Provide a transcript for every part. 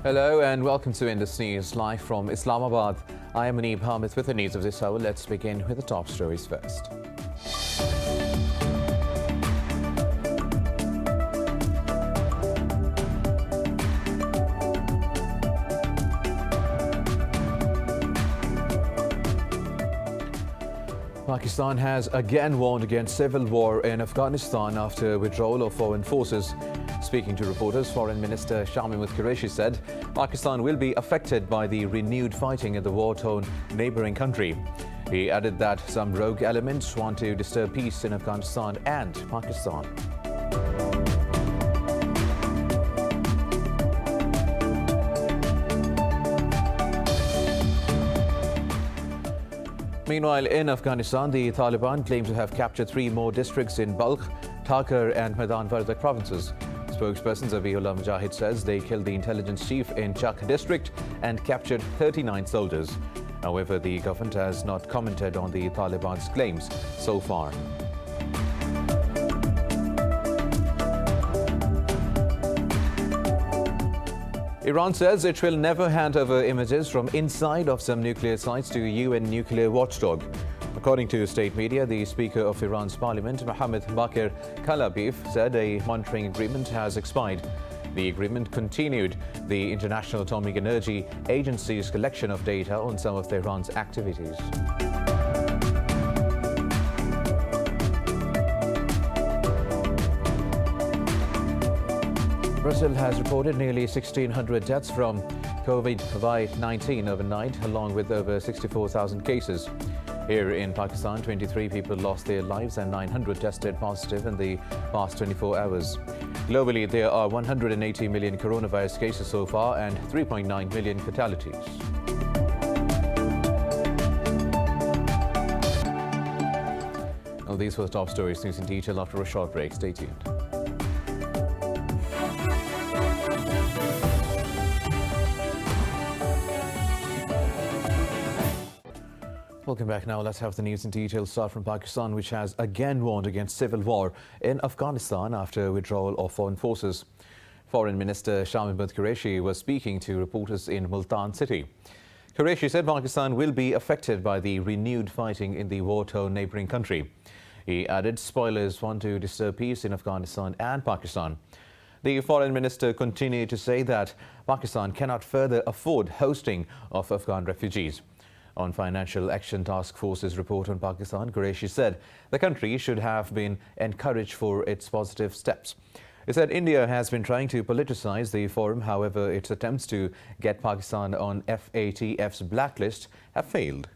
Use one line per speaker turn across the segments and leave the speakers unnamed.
Hello and welcome to Indus News, live from Islamabad. I am Aneeb Hamid with the news of this hour. Let's begin with the top stories first. Pakistan has again warned against civil war in Afghanistan after withdrawal of foreign forces. Speaking to reporters, Foreign Minister Shahmimud Qureshi said Pakistan will be affected by the renewed fighting in the war-torn neighbouring country. He added that some rogue elements want to disturb peace in Afghanistan and Pakistan. Meanwhile, in Afghanistan, the Taliban claim to have captured 3 more districts in Balkh, Takar and Maidan Wardak provinces. Spokesperson Zabihullah Mujahid says they killed the intelligence chief in Chak district and captured 39 soldiers. However, the government has not commented on the Taliban's claims so far. Iran says it will never hand over images from inside of some nuclear sites to UN nuclear watchdog. According to state media, the Speaker of Iran's parliament, Mohammad Bakir Kalabif, said a monitoring agreement has expired. The agreement continued the International Atomic Energy Agency's collection of data on some of Tehran's activities. Brazil has reported nearly 1,600 deaths from COVID-19 overnight, along with over 64,000 cases. Here in Pakistan, 23 people lost their lives and 900 tested positive in the past 24 hours. Globally, there are 180 million coronavirus cases so far and 3.9 million fatalities. Well, these were the top stories. News in detail after a short break. Stay tuned. Welcome back. Now let's have the news in detail. Start from Pakistan, which has again warned against civil war in Afghanistan after withdrawal of foreign forces. Foreign Minister Shahmimud Qureshi was speaking to reporters in Multan city. Qureshi said Pakistan will be affected by the renewed fighting in the war-torn neighbouring country. He added spoilers want to disturb peace in Afghanistan and Pakistan. The Foreign Minister continued to say that Pakistan cannot further afford hosting of Afghan refugees. On Financial Action Task Force's report on Pakistan, Qureshi said the country should have been encouraged for its positive steps. He said India has been trying to politicize the forum. However, its attempts to get Pakistan on FATF's blacklist have failed.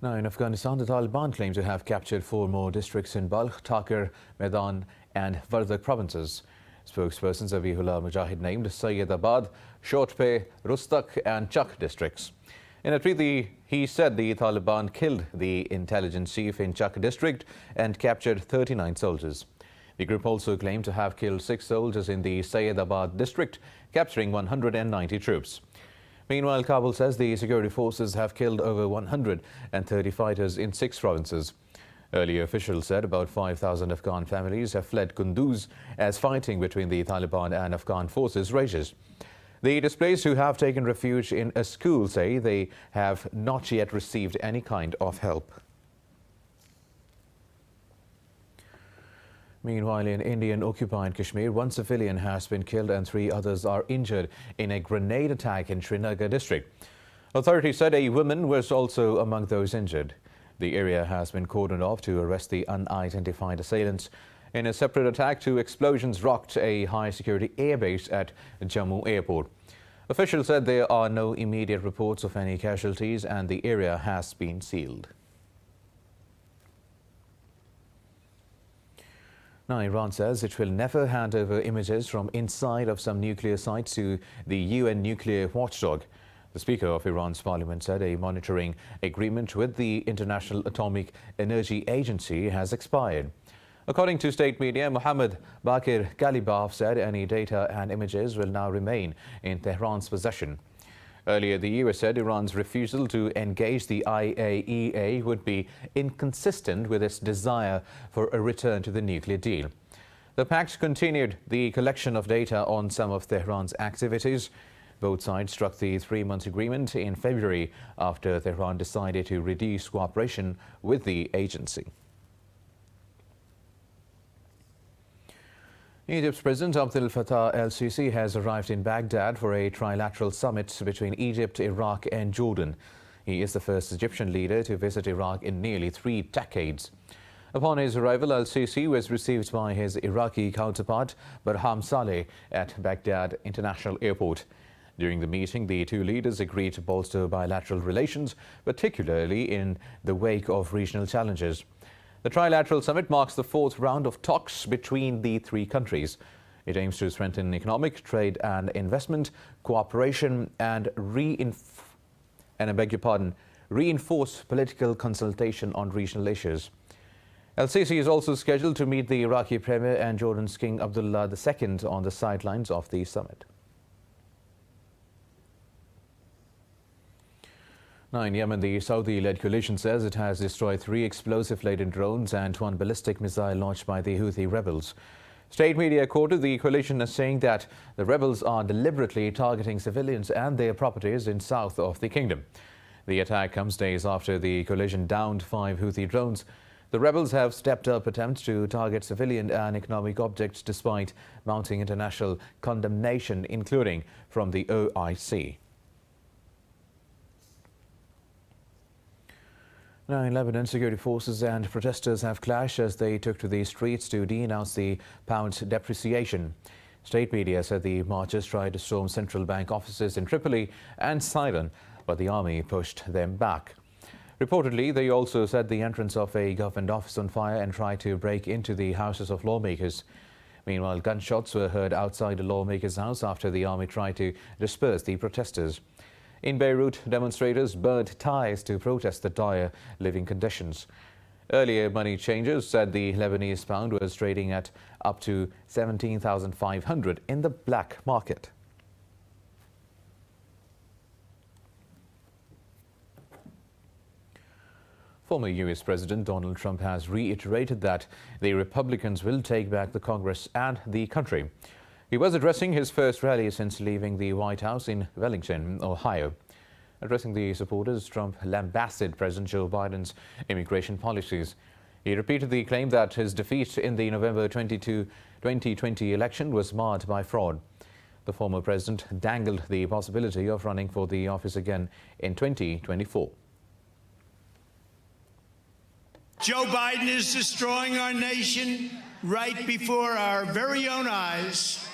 Now, in Afghanistan, the Taliban claim to have captured 4 more districts in Balkh, Takar, Maidan and Wardak provinces. Spokesperson Zabihullah Mujahid named Sayyidabad, Shortpay, Rustak and Chak districts. In a tweet, he said the Taliban killed the intelligence chief in Chak district and captured 39 soldiers. The group also claimed to have killed 6 soldiers in the Sayyidabad district, capturing 190 troops. Meanwhile, Kabul says the security forces have killed over 130 fighters in 6 provinces. Earlier officials said about 5,000 Afghan families have fled Kunduz as fighting between the Taliban and Afghan forces rages. The displaced who have taken refuge in a school say they have not yet received any kind of help. Meanwhile, in Indian-occupied Kashmir, 1 civilian has been killed and 3 others are injured in a grenade attack in Srinagar district. Authorities said a woman was also among those injured. The area has been cordoned off to arrest the unidentified assailants. In a separate attack, 2 explosions rocked a high-security airbase at Jammu Airport. Officials said there are no immediate reports of any casualties and the area has been sealed. Now, Iran says it will never hand over images from inside of some nuclear sites to the UN nuclear watchdog. The Speaker of Iran's parliament said a monitoring agreement with the International Atomic Energy Agency has expired. According to state media, Mohammad Bakir Kalibaf said any data and images will now remain in Tehran's possession. Earlier, the US said Iran's refusal to engage the IAEA would be inconsistent with its desire for a return to the nuclear deal. The pact continued the collection of data on some of Tehran's activities. Both sides struck the 3-month agreement in February after Tehran decided to reduce cooperation with the agency. Egypt's President Abdel Fattah el-Sisi has arrived in Baghdad for a trilateral summit between Egypt, Iraq and Jordan. He is the first Egyptian leader to visit Iraq in nearly 3 decades. Upon his arrival, al-Sisi was received by his Iraqi counterpart, Barham Saleh, at Baghdad International Airport. During the meeting, the two leaders agreed to bolster bilateral relations, particularly in the wake of regional challenges. The trilateral summit marks the 4th round of talks between the 3 countries. It aims to strengthen economic, trade and investment cooperation and reinforce political consultation on regional issues. El-Sisi is also scheduled to meet the Iraqi Premier and Jordan's King Abdullah II on the sidelines of the summit. Now in Yemen, the Saudi-led coalition says it has destroyed 3 explosive-laden drones and 1 ballistic missile launched by the Houthi rebels. State media quoted the coalition as saying that the rebels are deliberately targeting civilians and their properties in south of the kingdom. The attack comes days after the coalition downed 5 Houthi drones. The rebels have stepped up attempts to target civilian and economic objects despite mounting international condemnation, including from the OIC. Now in Lebanon, security forces and protesters have clashed as they took to the streets to denounce the pound's depreciation. State media said the marchers tried to storm central bank offices in Tripoli and Sidon, but the army pushed them back. Reportedly, they also set the entrance of a government office on fire and tried to break into the houses of lawmakers. Meanwhile, gunshots were heard outside a lawmaker's house after the army tried to disperse the protesters. In Beirut, demonstrators burned tires to protest the dire living conditions. Earlier money changers said the Lebanese pound was trading at up to 17,500 in the black market. Former U.S. President Donald Trump has reiterated that the Republicans will take back the Congress and the country. He was addressing his first rally since leaving the White House in Wellington, Ohio. Addressing the supporters, Trump lambasted President Joe Biden's immigration policies. He repeated the claim that his defeat in the November 2020 election was marred by fraud. The former president dangled the possibility of running for the office again in 2024.
Joe Biden is destroying our nation right before our very own eyes.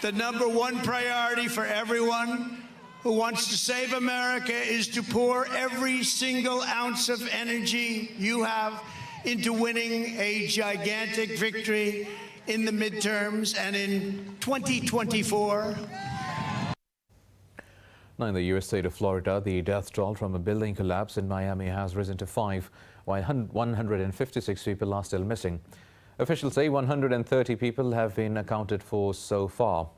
The number 1 priority for everyone who wants to save America is to pour every single ounce of energy you have into winning a gigantic victory in the midterms and in 2024.
Now in the U.S. state of Florida, the death toll from a building collapse in Miami has risen to 5, while 156 people are still missing. Officials say 130 people have been accounted for so far.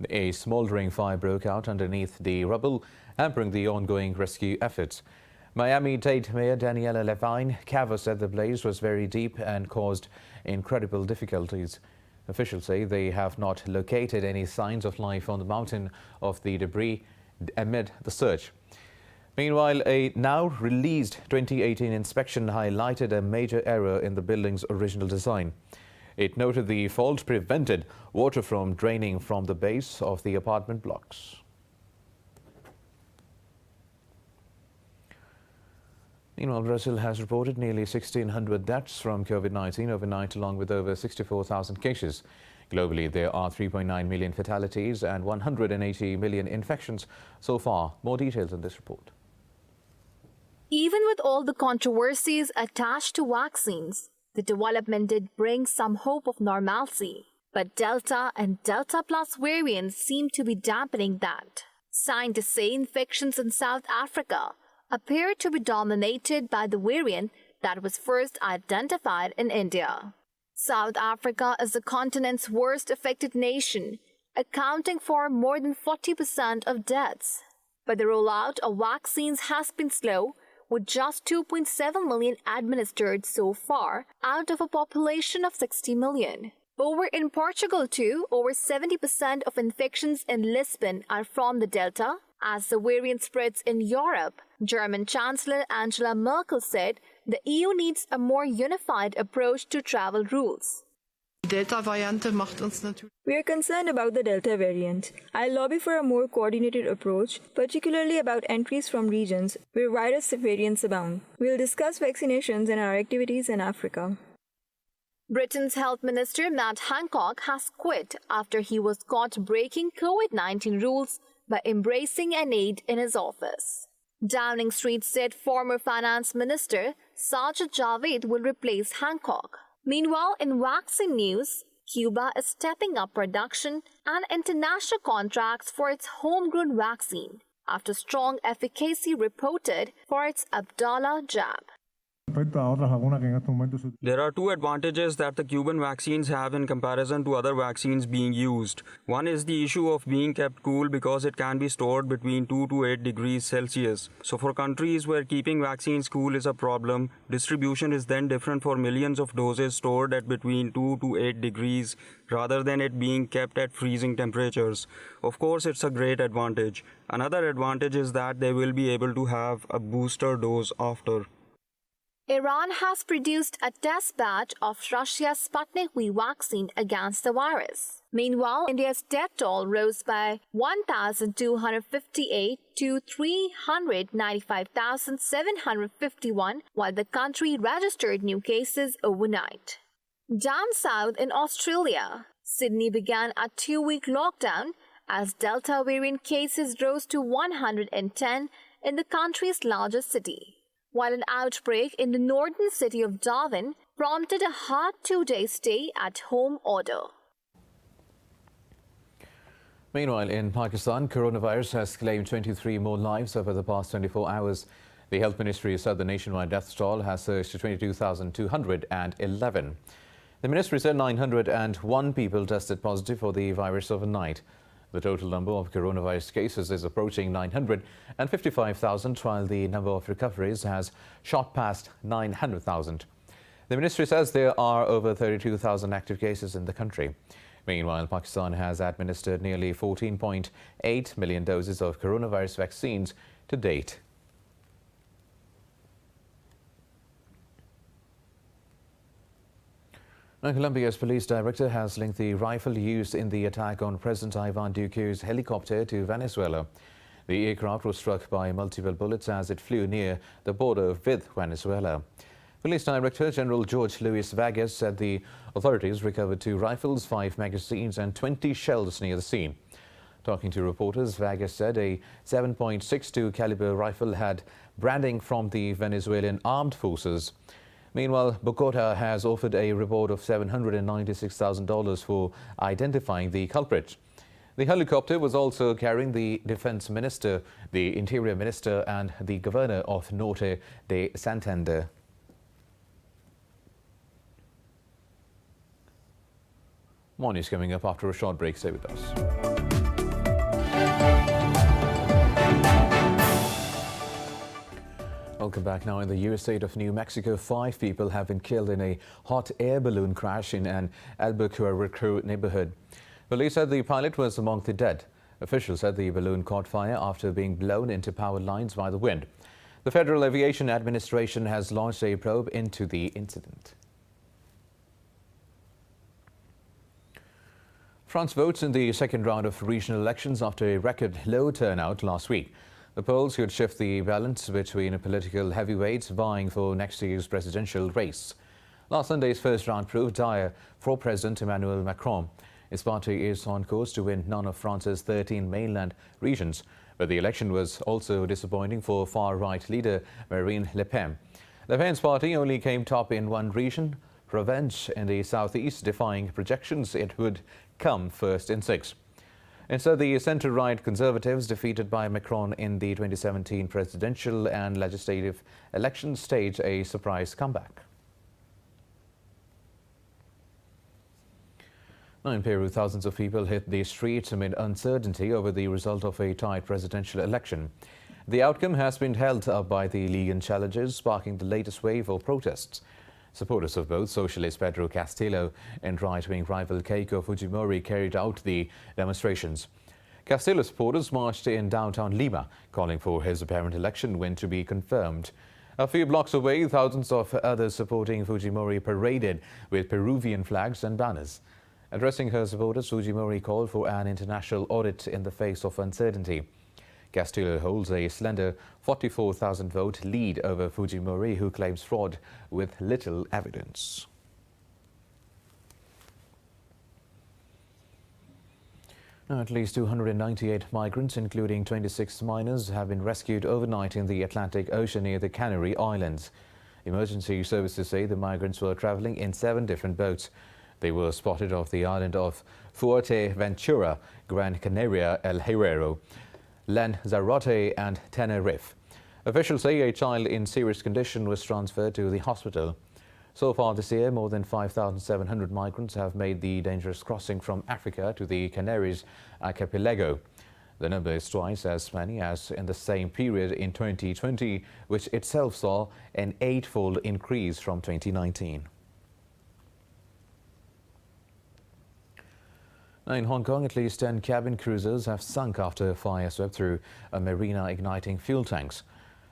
A smoldering fire broke out underneath the rubble, hampering the ongoing rescue efforts. Miami-Dade Mayor Daniela Levine Cava said the blaze was very deep and caused incredible difficulties. Officials say they have not located any signs of life on the mountain of the debris amid the search. Meanwhile, a now-released 2018 inspection highlighted a major error in the building's original design. It noted the fault prevented water from draining from the base of the apartment blocks. Meanwhile, Brazil has reported nearly 1,600 deaths from COVID-19 overnight, along with over 64,000 cases. Globally, there are 3.9 million fatalities and 180 million infections so far. More details in this report.
Even with all the controversies attached to vaccines, the development did bring some hope of normalcy. But Delta and Delta Plus variants seem to be dampening that. Scientists say infections in South Africa appear to be dominated by the variant that was first identified in India. South Africa is the continent's worst affected nation, accounting for more than 40% of deaths. But the rollout of vaccines has been slow, with just 2.7 million administered so far out of a population of 60 million. Over in Portugal too, over 70% of infections in Lisbon are from the Delta. As the variant spreads in Europe, German Chancellor Angela Merkel said the EU needs a more unified approach to travel rules.
We are concerned about the Delta variant. I'll lobby for a more coordinated approach, particularly about entries from regions where virus variants abound. We'll discuss vaccinations and our activities in Africa.
Britain's Health Minister Matt Hancock has quit after he was caught breaking COVID-19 rules by embracing an aide in his office. Downing Street said former Finance Minister Sajid Javid will replace Hancock. Meanwhile, in vaccine news, Cuba is stepping up production and international contracts for its homegrown vaccine after strong efficacy reported for its Abdala jab.
There are two advantages that the Cuban vaccines have in comparison to other vaccines being used. One is the issue of being kept cool because it can be stored between 2 to 8 degrees Celsius. So for countries where keeping vaccines cool is a problem, distribution is then different for millions of doses stored at between 2 to 8 degrees rather than it being kept at freezing temperatures. Of course, it's a great advantage. Another advantage is that they will be able to have a booster dose after.
Iran has produced a test batch of Russia's Sputnik V vaccine against the virus. Meanwhile, India's death toll rose by 1,258 to 395,751, while the country registered new cases overnight. Down south in Australia, Sydney began a 2-week lockdown as Delta variant cases rose to 110 in the country's largest city, while an outbreak in the northern city of Darwin prompted a hard 2-day stay-at-home order.
Meanwhile, in Pakistan, coronavirus has claimed 23 more lives over the past 24 hours. The Health Ministry said the nationwide death toll has surged to 22,211. The ministry said 901 people tested positive for the virus overnight. The total number of coronavirus cases is approaching 955,000, while the number of recoveries has shot past 900,000. The ministry says there are over 32,000 active cases in the country. Meanwhile, Pakistan has administered nearly 14.8 million doses of coronavirus vaccines to date. Now, Colombia's police director has linked the rifle used in the attack on President Ivan Duque's helicopter to Venezuela. The aircraft was struck by multiple bullets as it flew near the border with Venezuela. Police Director General George Luis Vargas said the authorities recovered 2 rifles, 5 magazines and 20 shells near the scene. Talking to reporters, Vargas said a 7.62 caliber rifle had branding from the Venezuelan armed forces. Meanwhile, Bogota has offered a reward of $796,000 for identifying the culprit. The helicopter was also carrying the defense minister, the interior minister and the governor of Norte de Santander. More news coming up after a short break. Stay with us. Welcome back. Now, in the U.S. state of New Mexico, 5 people have been killed in a hot air balloon crash in an Albuquerque neighborhood. Police said the pilot was among the dead. Officials said the balloon caught fire after being blown into power lines by the wind. The Federal Aviation Administration has launched a probe into the incident. France votes in the second round of regional elections after a record low turnout last week. The polls could shift the balance between political heavyweights vying for next year's presidential race. Last Sunday's first round proved dire for President Emmanuel Macron. His party is on course to win none of France's 13 mainland regions, but the election was also disappointing for far-right leader Marine Le Pen. Le Pen's party only came top in one region, Provence in the southeast, defying projections it would come first in 6. Instead, the centre-right Conservatives, defeated by Macron in the 2017 presidential and legislative elections, staged a surprise comeback. Now, in Peru, thousands of people hit the streets amid uncertainty over the result of a tight presidential election. The outcome has been held up by the legal challenges, sparking the latest wave of protests. Supporters of both socialist Pedro Castillo and right-wing rival Keiko Fujimori carried out the demonstrations. Castillo supporters marched in downtown Lima, calling for his apparent election win to be confirmed. A few blocks away, thousands of others supporting Fujimori paraded with Peruvian flags and banners. Addressing her supporters, Fujimori called for an international audit in the face of uncertainty. Castillo holds a slender 44,000 vote lead over Fujimori, who claims fraud with little evidence. Now, at least 298 migrants, including 26 minors, have been rescued overnight in the Atlantic Ocean near the Canary Islands. Emergency services say the migrants were traveling in 7 different boats. They were spotted off the island of Fuerteventura, Gran Canaria, El Hierro, Lanzarote and Tenerife. Officials say a child in serious condition was transferred to the hospital. So far this year, more than 5,700 migrants have made the dangerous crossing from Africa to the Canaries archipelago. The number is twice as many as in the same period in 2020, which itself saw an 8-fold increase from 2019. Now, in Hong Kong, at least 10 cabin cruisers have sunk after a fire swept through a marina, igniting fuel tanks.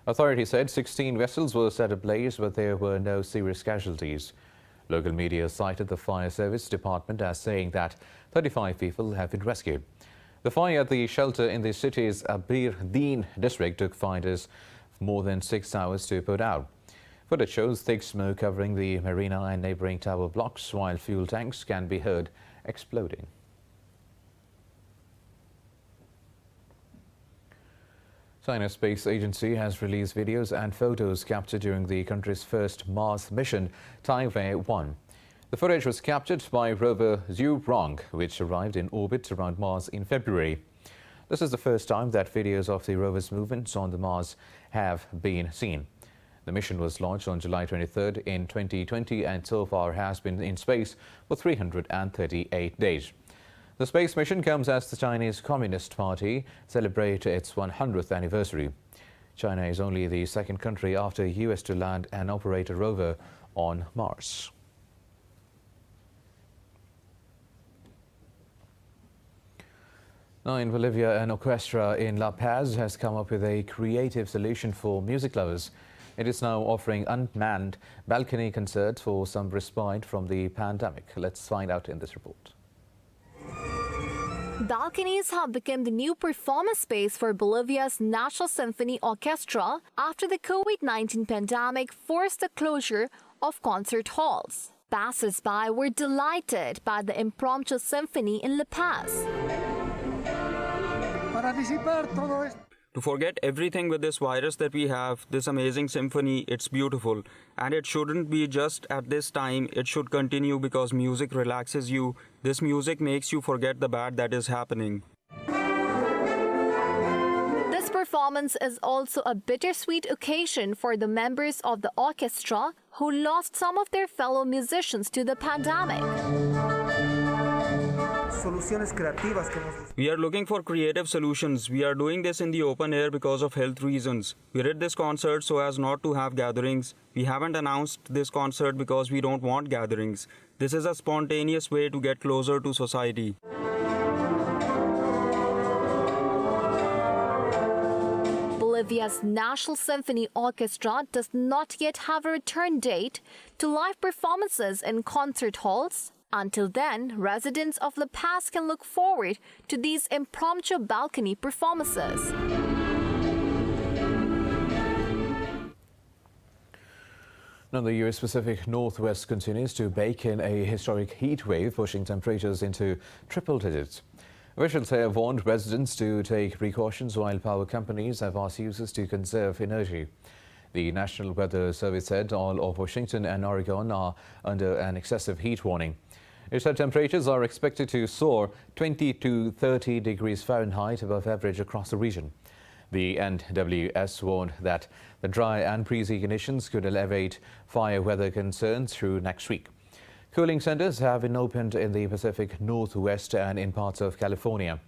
Authorities said 16 vessels were set ablaze, but there were no serious casualties. Local media cited the fire service department as saying that 35 people have been rescued. The fire at the shelter in the city's Bir Deen district took fighters more than 6 hours to put out. Footage shows thick smoke covering the marina and neighboring tower blocks, while fuel tanks can be heard exploding. China's space agency has released videos and photos captured during the country's first Mars mission, Taiwan. The footage was captured by rover Zhurong, which arrived in orbit around Mars in February. This is the first time that videos of the rover's movements on the Mars have been seen. The mission was launched on July 23rd in 2020 and so far has been in space for 338 days. The space mission comes as the Chinese Communist Party celebrates its 100th anniversary. China is only the second country after US to land and operate a rover on Mars. Now, in Bolivia, an orchestra in La Paz has come up with a creative solution for music lovers. It is now offering unmanned balcony concerts for some respite from the pandemic. Let's find out in this report.
Balconies have become the new performance space for Bolivia's National Symphony Orchestra after the COVID-19 pandemic forced the closure of concert halls. Passers-by were delighted by the impromptu symphony in La Paz.
To forget everything with this virus that we have, this amazing symphony, it's beautiful. And it shouldn't be just at this time, it should continue because music relaxes you. This music makes you forget the bad that is happening.
This performance is also a bittersweet occasion for the members of the orchestra who lost some of their fellow musicians to the pandemic.
We are looking for creative solutions. We are doing this in the open air because of health reasons. We did this concert so as not to have gatherings. We haven't announced this concert because we don't want gatherings. This is a spontaneous way to get closer to society.
Bolivia's National Symphony Orchestra does not yet have a return date to live performances in concert halls. Until then, residents of La Paz can look forward to these impromptu balcony performances.
Now, the US Pacific Northwest continues to bake in a historic heat wave, pushing temperatures into triple digits. Officials have warned residents to take precautions, while power companies have asked users to conserve energy. The National Weather Service said all of Washington and Oregon are under an excessive heat warning. It said temperatures are expected to soar 20 to 30 degrees Fahrenheit above average across the region. The NWS warned that the dry and breezy conditions could elevate fire weather concerns through next week. Cooling centers have been opened in the Pacific Northwest and in parts of California.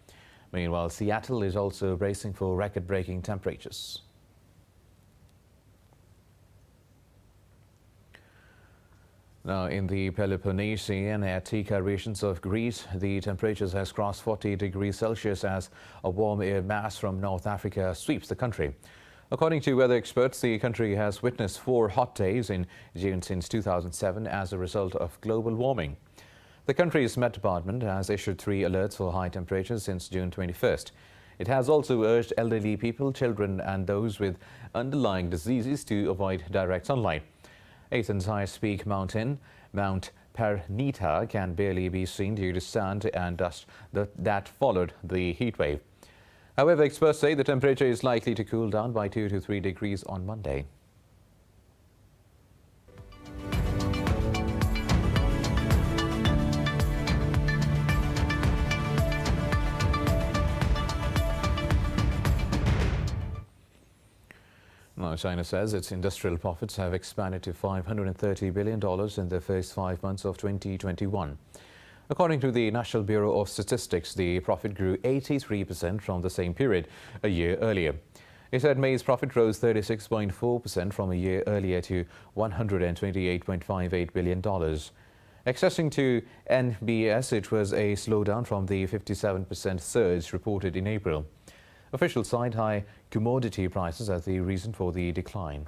Meanwhile, Seattle is also bracing for record-breaking temperatures. Now, in the Peloponnesian Attica regions of Greece, the temperatures has crossed 40 degrees Celsius as a warm air mass from North Africa sweeps the country. According to weather experts, the country has witnessed 4 hot days in June since 2007 as a result of global warming. The country's Met Department has issued 3 alerts for high temperatures since June 21st. It has also urged elderly people, children and those with underlying diseases to avoid direct sunlight. Athens' highest peak mountain, Mount Pernita, can barely be seen due to sand and dust that followed the heat wave. However, experts say the temperature is likely to cool down by 2 to 3 degrees on Monday. Now, China says its industrial profits have expanded to $530 billion in the first 5 months of 2021. According to the National Bureau of Statistics, the profit grew 83% from the same period a year earlier. It said May's profit rose 36.4% from a year earlier to $128.58 billion. Accessing to NBS, it was a slowdown from the 57% surge reported in April. Officials cite high commodity prices as the reason for the decline.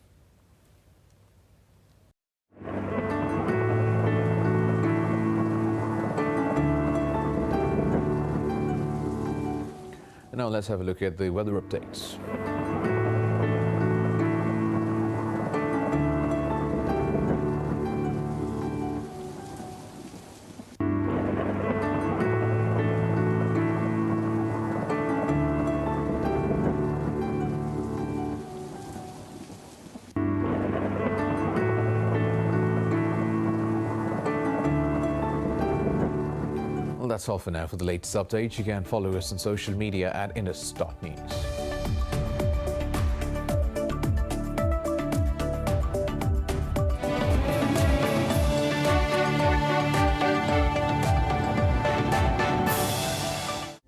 Now let's have a look at the weather updates. Well, that's all for now. For the latest updates, you can follow us on social media at Indus.News.